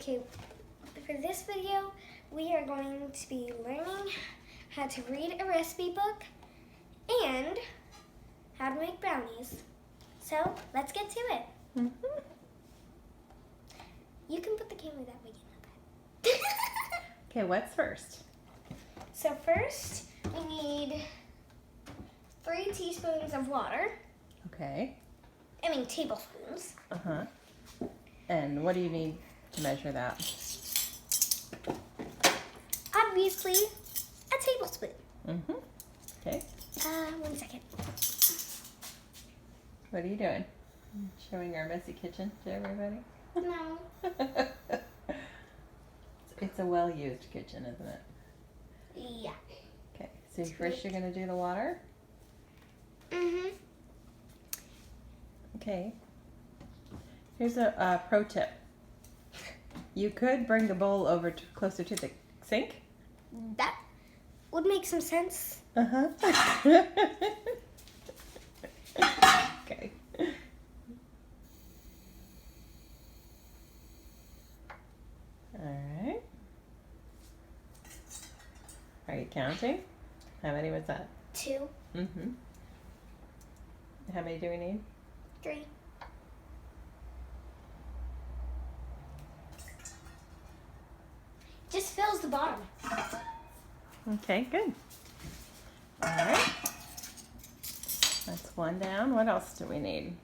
Okay, for this video, we are going to be learning how to read a recipe book and how to make brownies. So, let's get to it. Mm-hmm. You can put the camera that way. You know that. Okay, what's first? So first, we need 3 teaspoons of water. Okay. I mean tablespoons. Uh-huh. And what do you need to measure that? Obviously, a tablespoon. Mm-hmm. Okay. 1 second. What are you doing? Showing our messy kitchen to everybody? No. It's a well-used kitchen, isn't it? Yeah. Okay, so first you're going to do the water? Mm-hmm. Okay. Here's a pro tip. You could bring the bowl over closer to the sink. That would make some sense. Uh-huh. Okay. All right. Are you counting? How many was that? 2, Mm-hmm. How many do we need? 3. Just fills the bottom. Okay, good. All right. That's 1 down. What else do we need?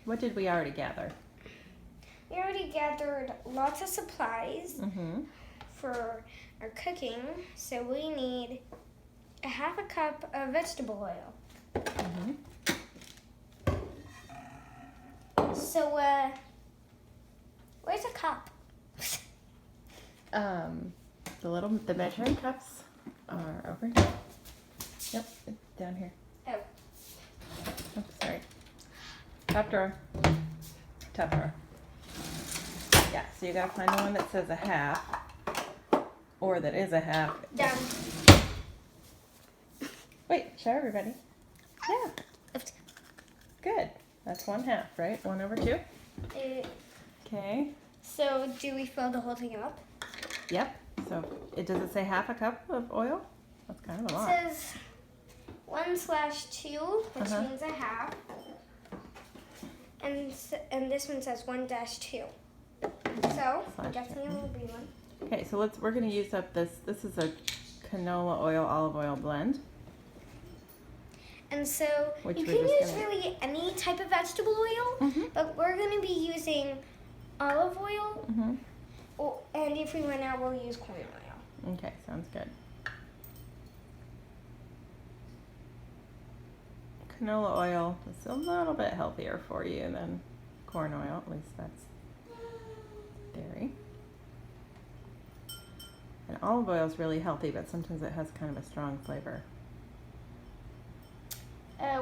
What did we already gather? We already gathered lots of supplies Mm-hmm. for our cooking, so we need a 1/2 cup of vegetable oil. Mm-hmm. So, where's a cup? The measuring cups are over here. Yep, it's down here. Oh. Oh, sorry. Top drawer. Top drawer. Yeah, so you gotta find the one that says a 1/2, or that is a 1/2. Down. Wait, show everybody. Yeah, good. That's 1/2, right? 1 over 2. Okay. So, do we fill the whole thing up? Yep. So does it say 1/2 cup of oil? That's kind of a It lot. says 1/2, which Uh-huh. means a 1/2. And this one says 1-2. So, Slash definitely two. will be one. Okay, so we're gonna use up this. This is a canola oil, olive oil blend. And so, Which you we're can just use gonna- really any type of vegetable oil, Mm-hmm. but we're going to be using olive oil, Mm-hmm. and if we run out, we'll use corn oil. Okay, sounds good. Canola oil is a little bit healthier for you than corn oil. At least that's dairy. And olive oil is really healthy, but sometimes it has kind of a strong flavor.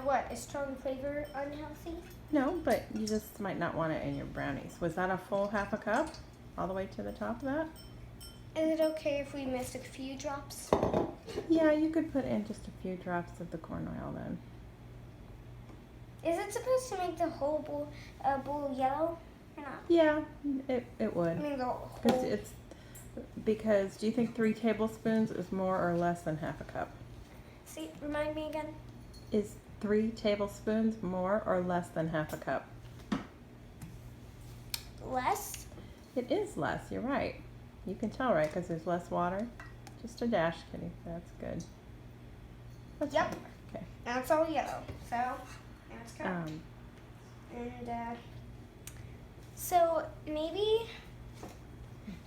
What? Is strong flavor unhealthy? No, but you just might not want it in your brownies. Was that a full 1/2 cup? All the way to the top of that? Is it okay if we missed a few drops? Yeah, you could put in just a few drops of the corn oil then. Is it supposed to make the whole bowl yellow or not? Yeah, it I would. mean, the Because whole... because do you think 3 tablespoons is more or less than 1/2 cup? See, remind me again. Is 3 tablespoons more or less than 1/2 cup? Less? It is less, you're right. You can tell, right? Because there's less water. Just a dash, Kitty. That's good. That's Yep. fine. Okay. Now it's all yellow, so that's good. And so maybe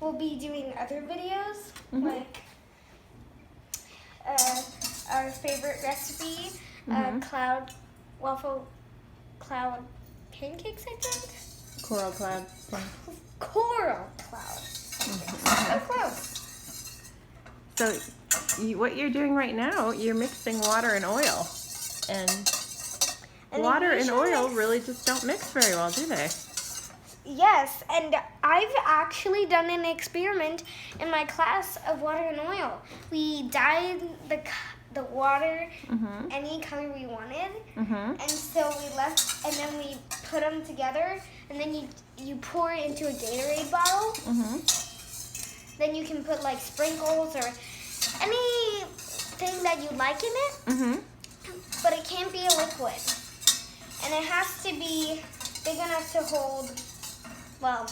we'll be doing other videos, Mhm. like our favorite recipe, Mhm. cloud pancakes, I think. Coral cloud. Coral cloud. So close. So what you're doing right now, you're mixing water and oil. And And water then and you should oil mix- really just don't mix very well, do they? Yes, and I've actually done an experiment in my class of water and oil. We dyed the water Mm-hmm. any color we wanted, Mm-hmm. and so we left, and then we put them together, and then you pour it into a Gatorade bottle. Then you can put like sprinkles or anything that you like in it. But it can't be a liquid, and it has to be big enough to hold, well,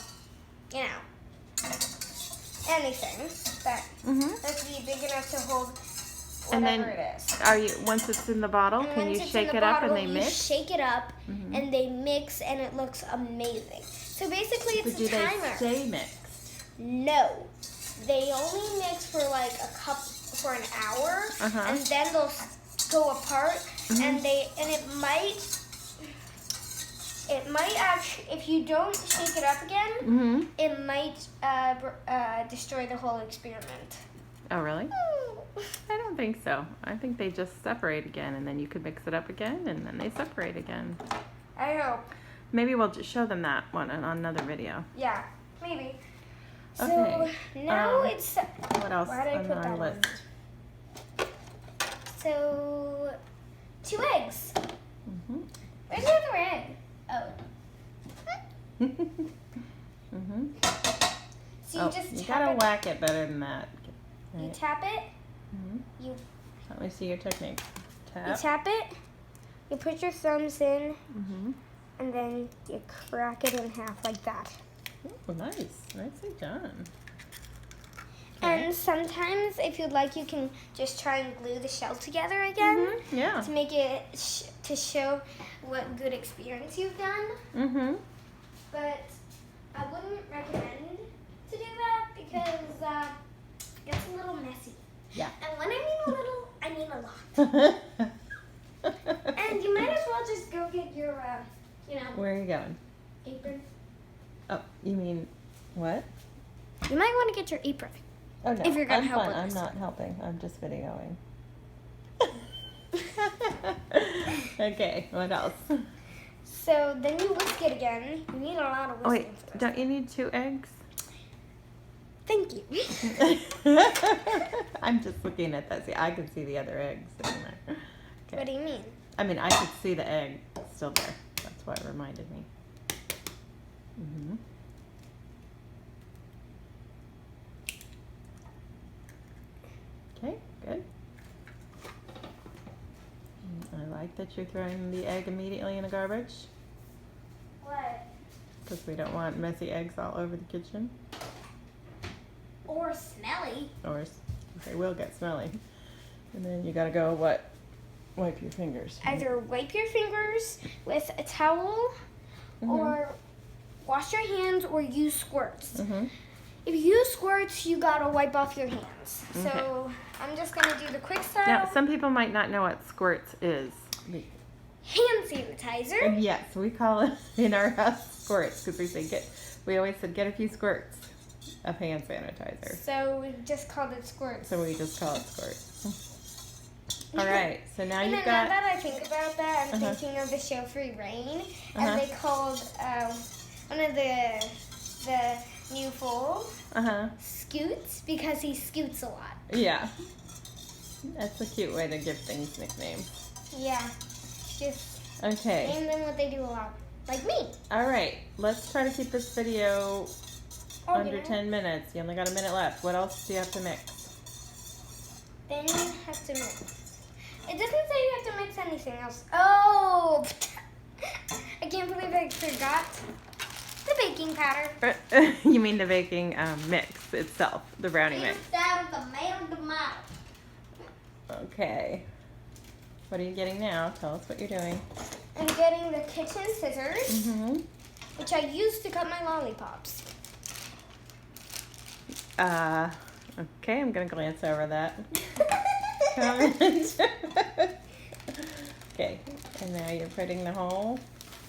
you know, anything that has to be big enough to hold whatever it is. Are you once it's in the bottle? And Can you once it's shake in the it up and bottle, they you mix? shake it up and they mix, and it looks amazing. So basically, it's Do a timer. they stay mixed? No, they only mix for like for an hour, and then they'll go apart, and it might actually, if you don't shake it up again, it might destroy the whole experiment. Oh, really? I don't think so. I think they just separate again, and then you could mix it up again, and then they separate again. I hope. Maybe we'll just show them that one on another video. Yeah, maybe. Okay. So now it's. What else Why did I on put our that list? So 2 eggs. Mhm. Where's the other egg? Oh. So you just you tap gotta it. whack it better than that. You Right. tap it. You Let me see your technique. you Tap. tap it. You put your thumbs in, Mhm. and then you crack it in half like that. Oh, nice. Nicely done. And sometimes, if you'd like, you can just try and glue the shell together again Yeah. to make it to show what good experience you've done. But I wouldn't recommend to do that because it's a little messy. Yeah. And when I mean a little, I mean a lot. And you might as well just go get your, Where are you going? apron. Oh, you mean what? You might want to get your apron. Oh no, If you're gonna I'm help fine. with I'm this. not helping. I'm just videoing. Okay, what else? So then you whisk it again. You need a lot of Oh wait, whisking for this. don't you need 2 eggs? Thank you. I'm just looking at that. See, I can see the other eggs sitting there. Okay. What do you mean? I mean, I could see the egg still there. That's why it reminded me. Okay, good. I like that you're throwing the egg immediately in the garbage What? because we don't want messy eggs all over the kitchen. Or smelly. Or they will get smelly. And then you gotta go what? Wipe your fingers. Either wipe your fingers with a towel, or wash your hands, or use squirts. If you use squirts, you gotta wipe off your hands. Okay. So I'm just gonna do the quick style. Now, some people might not know what squirts is. Hand sanitizer. Yes, we call it in our house squirts because we always said get a few squirts of hand sanitizer. So we just called it squirts. So we just call it squirts. All right, so now And you've then now got. that I think about that, I'm thinking of the show Free Reign, and they called one of the new foal Scoots because he scoots a lot. Yeah. That's a cute way to give things nicknames. Yeah, just Okay. name them what they do a lot, like me. All right, let's try to keep this video under Okay. 10 minutes. You only got a minute left. What else do you have to mix? Then you have to mix. It doesn't say you have to mix anything else. Oh, I can't believe I forgot the baking powder. You mean the baking mix itself, the brownie mix. Instead of the tomato. Okay. What are you getting now? Tell us what you're doing. I'm getting the kitchen scissors, Mm-hmm. which I use to cut my lollipops. Okay, I'm going to glance over that comment. Okay, and now you're putting the whole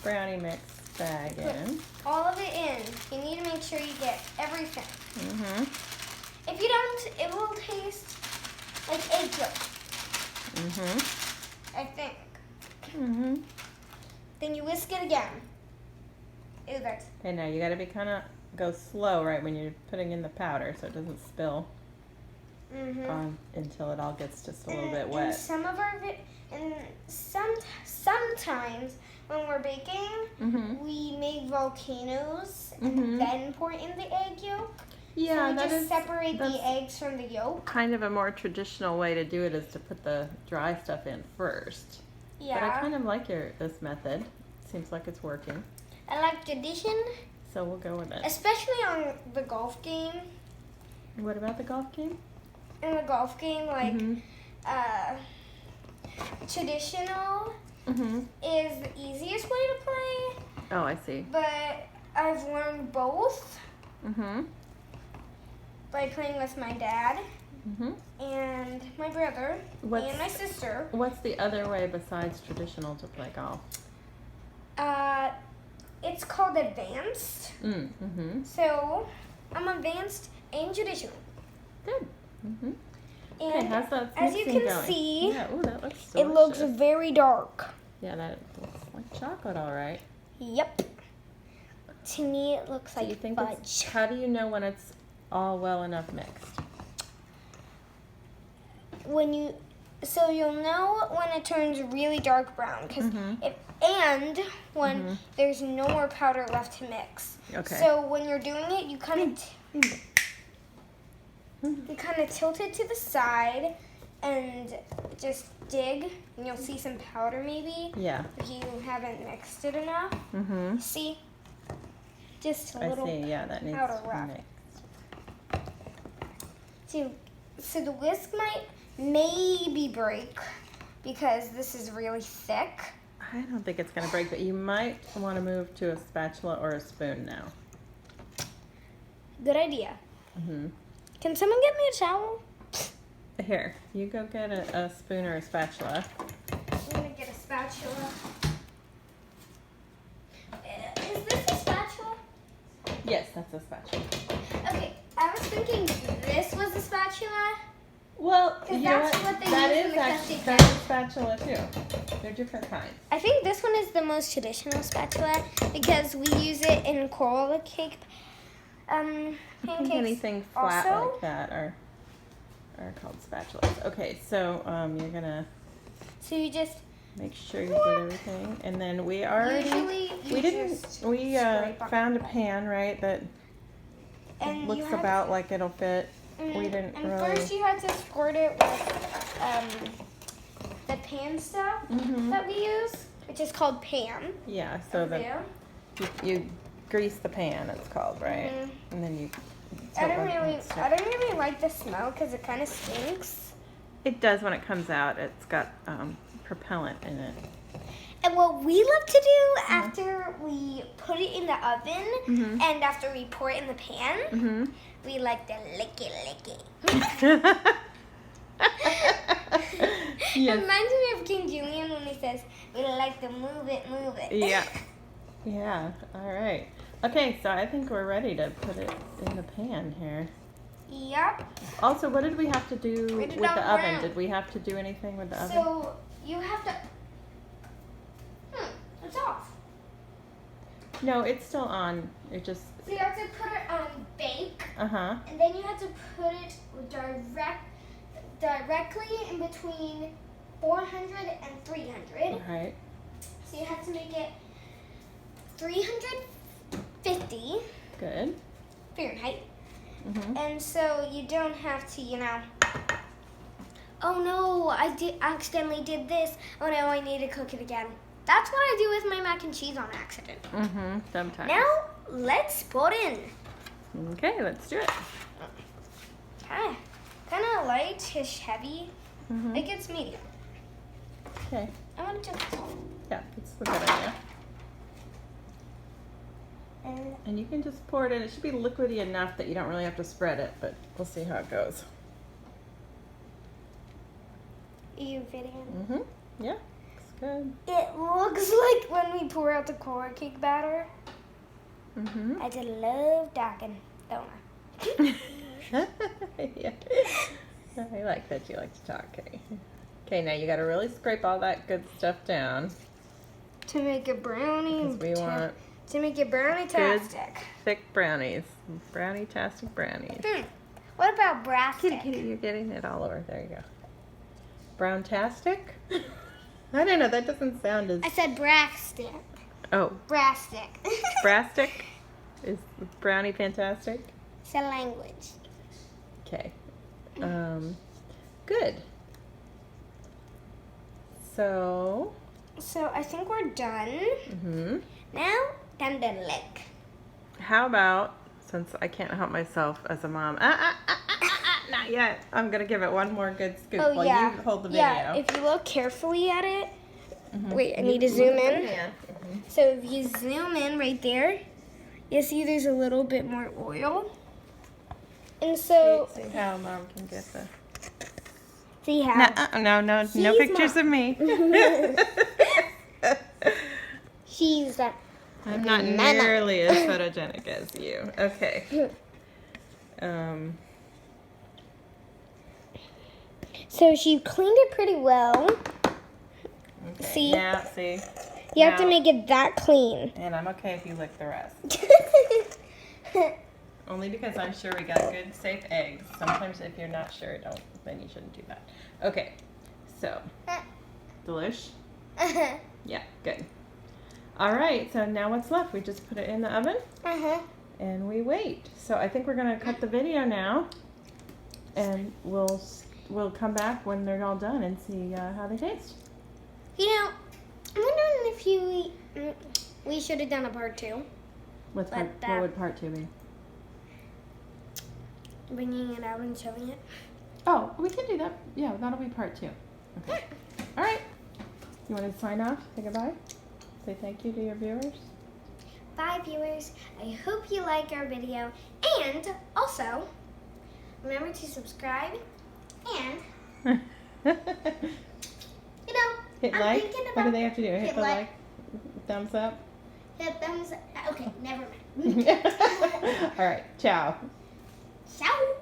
brownie mix bag in. All of it in. You need to make sure you get everything. Mm-hmm. If you don't, it will taste like egg yolk, Mm-hmm. I think. Mm-hmm. Then you whisk it again. Ew, that's... Okay, now you got to be go slow right when you're putting in the powder so it doesn't spill until it all gets just a little bit And wet. some of our sometimes when we're baking, we make volcanoes Mhm. and then pour in the egg yolk. Yeah, So we that just is separate that's the eggs from the yolk. kind of a more traditional way to do it is to put the dry stuff in first. Yeah. But I kind of like this method. Seems like it's working. I like tradition, So we'll go with it. especially on the golf game. What about the golf game? In the golf game, like Mhm. traditional Mhm. is the easiest way to play, Oh, I see. but I've learned both Mhm. by playing with my dad Mhm. and my brother and my sister. What's the other way besides traditional to play golf? It's called advanced. Mhm. So I'm advanced and traditional. Good. Mhm. And Okay, how's that as you mixing can going? see, Yeah. Oh, that looks delicious. it looks very dark. Yeah, that looks like chocolate, all right. Yep. To me, it looks So like you think fudge. how do you know when it's all well enough mixed? So you'll know when it turns really dark brown, and when there's no more powder left to mix. Okay. So when you're doing it, you kind of tilt it to the side and just dig, and you'll see some powder maybe Yeah. if you haven't mixed it enough. Mhm. See, just a I little. see. Yeah, that needs powder to be wrap. mixed. So the whisk might maybe break because this is really thick. I don't think it's going to break, but you might want to move to a spatula or a spoon now. Good idea. Mhm. Can someone get me a towel? Here, you go get a spoon or a spatula. I'm gonna get a spatula. Is this a spatula? Yes, that's a spatula. Okay, I was thinking this was a spatula. Well, 'Cause you know that's what? what they That use is in the actually cupcake that's a spatula too. They're different kinds. I think this one is the most traditional spatula because we use it in coral cake I think pancakes. anything flat also. like that are called spatulas. Okay, so you're gonna So you just make sure you get everything, and then we already usually we found a pan, right, that and looks about like it'll fit. We didn't and really. first you had to squirt it with the pan stuff that we use, which is called Pam. Yeah, so that you grease the pan. It's called, right, and then you. I don't really like the smell because it kind of stinks. It does when it comes out. It's got propellant in it. And what we love to do after we put it in the oven and after we pour it in the pan, we like to lick it. Yes. It reminds me of King Julian when he says, we like to move it. Yeah. Yeah. All right. Okay, so I think we're ready to put it in the pan here. Yep. Also, what did we have to do Put with it the on oven? brown. Did we have to do anything with the oven? So you have to. It's off. No, it's still on. It just. So you have to put it on bake, Uh-huh. and then you have to put it directly in between 400 and 300. All right. So you have to make it 350 Good. Fahrenheit. Mhm. And so you don't have to, oh no, I accidentally did this. Oh no, I need to cook it again. That's what I do with my mac and cheese on accident. Mhm. Sometimes. Now, let's put in. Okay, let's do it. Kind of light-ish heavy. Mhm. It gets medium. Okay. I want to just. Yeah, that's a good idea. And you can just pour it in. It should be liquidy enough that you don't really have to spread it, but we'll see how it goes. You fitting? Mhm. Yeah. Looks good. It looks like when we pour out the coral cake batter. Mhm. I just love talking, don't I? Yeah. I like that you like to talk, Kay. Okay, now you got to really scrape all that good stuff down. To make a brownie. Because we want To make it brownie-tastic. thick brownies. Brownie-tastic brownies. What about brastic? Kitty, you're getting it all over. There you go. Brown-tastic? I don't know. That doesn't sound as. I said brastic. Oh, Brastic. brastic? Is brownie fantastic? It's a language. Okay. Good. So. So I think we're done. Mm-hmm. Now, time to lick. How about, since I can't help myself as a mom, not yet. I'm gonna give it one more good scoop while you hold the video. Yeah, if you look carefully at it. Mhm. Wait, I need to zoom in. Mm-hmm. So if you zoom in right there, you'll see there's a little bit more oil. And so See how mom can get the. see how No She's pictures of me. she's I'm not nearly as photogenic as you. Okay. So she cleaned it pretty well. Okay. See? Now, see. You have to Now- make it that clean. And I'm okay if you lick the rest. Only because I'm sure we got good, safe eggs. Sometimes if you're not sure, then you shouldn't do that. Okay. So, delish. Yeah, good. All right, so now what's left? We just put it in the oven and we wait. So I think we're gonna cut the video now, and we'll come back when they're all done and see how they taste. You know, I'm wondering if we should have done a part 2. What would part 2 be? Bringing it out and showing it. Oh, we can do that. Yeah, that'll be part 2. Okay. All right. You want to sign off? Say goodbye? Say thank you to your viewers? Bye, viewers. I hope you like our video. And also, remember to subscribe and, you know, Hit I'm like? thinking What do about- they have to do? Hit hit the like. like? Thumbs up? hit thumbs. Okay, never mind. All right. Ciao. Ciao.